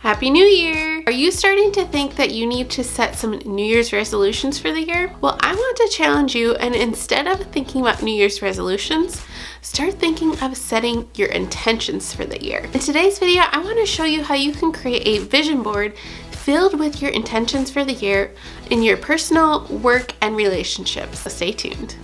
Happy New Year! Are you starting to think that you need to set some New Year's resolutions for the year? Well, I want to challenge you, and instead of thinking about New Year's resolutions, start thinking of setting your intentions for the year. In today's video, I want to show you how you can create a vision board filled with your intentions for the year in your personal, work, and relationships. So stay tuned.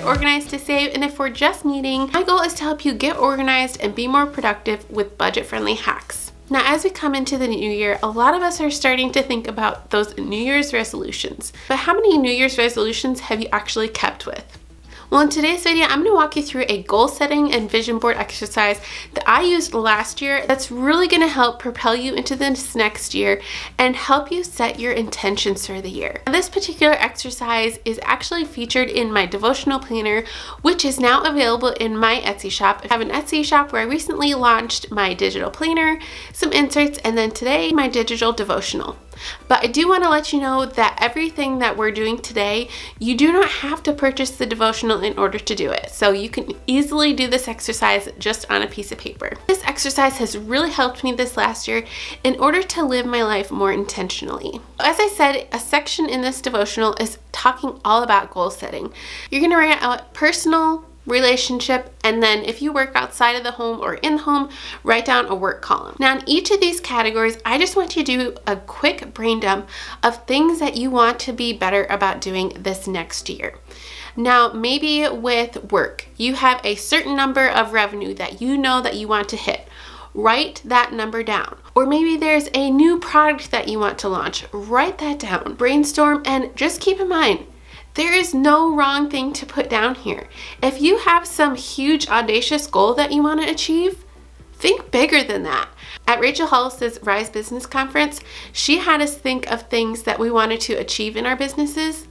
Organized to Save, and if we're just meeting, my goal is to help you get organized and be more productive with budget-friendly hacks. Now, as we come into the new year, a lot of us are starting to think about those New Year's resolutions. But how many New Year's resolutions have you actually kept with? Well, in today's video, I'm going to walk you through a goal setting and vision board exercise that I used last year that's really going to help propel you into this next year and help you set your intentions for the year. Now, this particular exercise is actually featured in my devotional planner, which is now available in my Etsy shop. I have an Etsy shop where I recently launched my digital planner, some inserts, and then today my digital devotional. But I do want to let you know that everything that we're doing today, you do not have to purchase the devotional in order to do it. So you can easily do this exercise just on a piece of paper. This exercise has really helped me this last year in order to live my life more intentionally. As I said, a section in this devotional is talking all about goal setting. You're going to write out personal, relationship, and then if you work outside of the home or in the home, write down a work column. Now, in each of these categories, I just want you to do a quick brain dump of things that you want to be better about doing this next year. Now, maybe with work, you have a certain number of revenue that you know that you want to hit. Write that number down. Or maybe there's a new product that you want to launch. Write that down. Brainstorm, and just keep in mind, there is no wrong thing to put down here. If you have some huge audacious goal that you want to achieve, think bigger than that. At Rachel Hollis's Rise Business Conference, she had us think of things that we wanted to achieve in our businesses,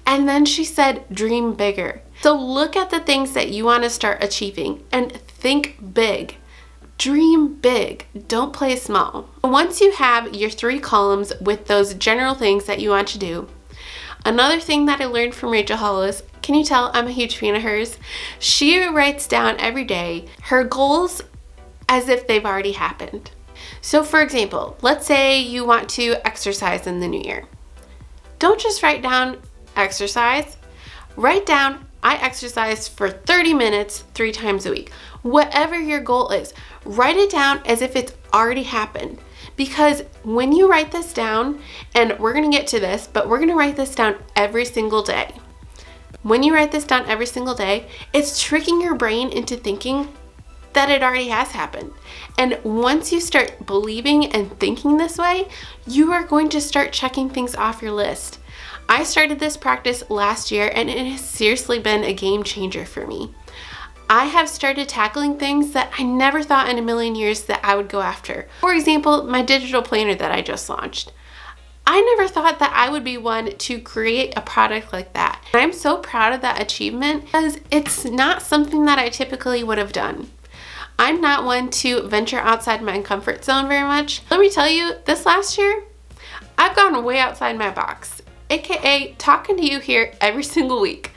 and then she said, dream bigger. So look at the things that you want to start achieving and think big. Dream big, don't play small. Once you have your 3 columns with those general things that you want to do, another thing that I learned from Rachel Hollis, can you tell I'm a huge fan of hers? She writes down every day her goals as if they've already happened. So for example, let's say you want to exercise in the new year. Don't just write down exercise. Write down, I exercise for 30 minutes 3 times a week. Whatever your goal is, write it down as if it's already happened. Because when you write this down, and we're going to get to this, but we're going to write this down every single day. When you write this down every single day, it's tricking your brain into thinking that it already has happened. And once you start believing and thinking this way, you are going to start checking things off your list. I started this practice last year, and it has seriously been a game changer for me. I have started tackling things that I never thought in a million years that I would go after. For example, my digital planner that I just launched. I never thought that I would be one to create a product like that. And I'm so proud of that achievement because it's not something that I typically would have done. I'm not one to venture outside my comfort zone very much. Let me tell you, this last year, I've gone way outside my box, aka talking to you here every single week.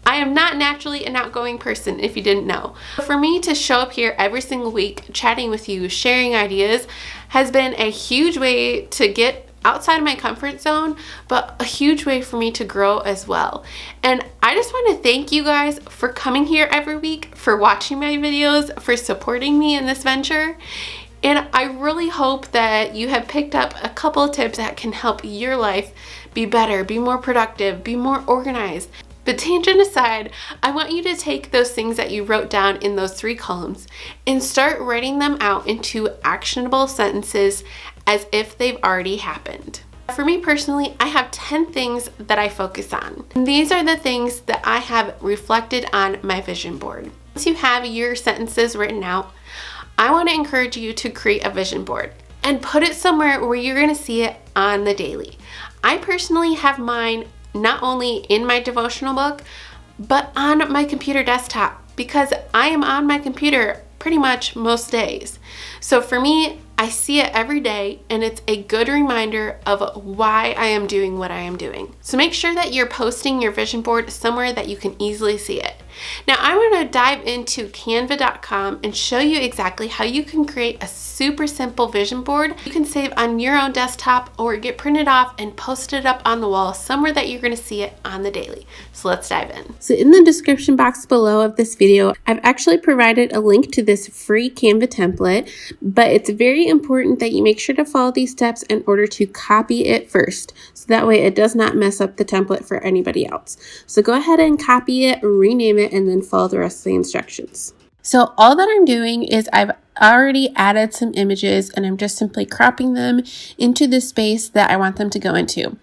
I am not naturally an outgoing person, if you didn't know. For me to show up here every single week, chatting with you, sharing ideas, has been a huge way to get outside of my comfort zone, but a huge way for me to grow as well. And I just want to thank you guys for coming here every week, for watching my videos, for supporting me in this venture. And I really hope that you have picked up a couple of tips that can help your life be better, be more productive, be more organized. But tangent aside, I want you to take those things that you wrote down in those 3 columns and start writing them out into actionable sentences as if they've already happened. For me personally, I have 10 things that I focus on. And these are the things that I have reflected on my vision board. Once you have your sentences written out, I want to encourage you to create a vision board and put it somewhere where you're going to see it on the daily. I personally have mine not only in my devotional book, but on my computer desktop because I am on my computer pretty much most days. So for me, I see it every day and it's a good reminder of why I am doing what I am doing. So make sure that you're posting your vision board somewhere that you can easily see it. Now I want to dive into canva.com and show you exactly how you can create a super simple vision board you can save on your own desktop or get printed off and posted up on the wall somewhere that you're going to see it on the daily. So let's dive in. So in the description box below of this video, I've actually provided a link to this free Canva template, but it's very important that you make sure to follow these steps in order to copy it first. So that way it does not mess up the template for anybody else. So go ahead and copy it, rename it, and then follow the rest of the instructions. So all that I'm doing is I've already added some images and I'm just simply cropping them into the space that I want them to go into.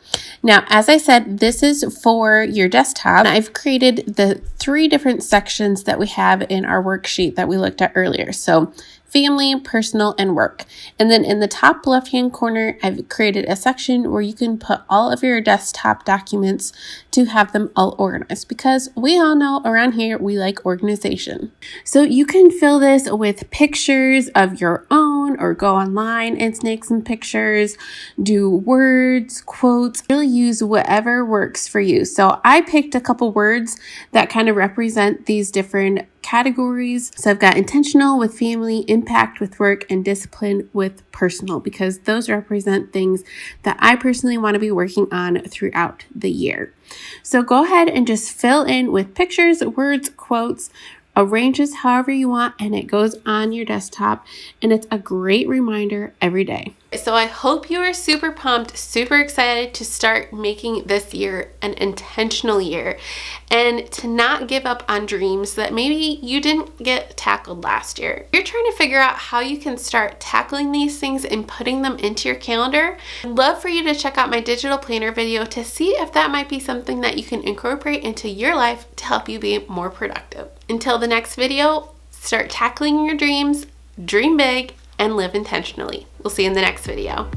Now, as I said, this is for your desktop. I've created the 3 different sections that we have in our worksheet that we looked at earlier. So family, personal, and work. And then in the top left-hand corner, I've created a section where you can put all of your desktop documents to have them all organized, because we all know around here we like organization. So you can fill this with pictures of your own or go online and snake some pictures, do words, quotes, really use whatever works for you. So I picked a couple words that kind of represent these different categories. So I've got intentional with family, impact with work, and discipline with personal, because those represent things that I personally want to be working on throughout the year. So go ahead and just fill in with pictures, words, quotes, arranges however you want, and it goes on your desktop, and it's a great reminder every day. So I hope you are super pumped, super excited to start making this year an intentional year and to not give up on dreams that maybe you didn't get tackled last year. You're trying to figure out how you can start tackling these things and putting them into your calendar. I'd love for you to check out my digital planner video to see if that might be something that you can incorporate into your life to help you be more productive. Until the next video, start tackling your dreams, dream big, and live intentionally. We'll see you in the next video.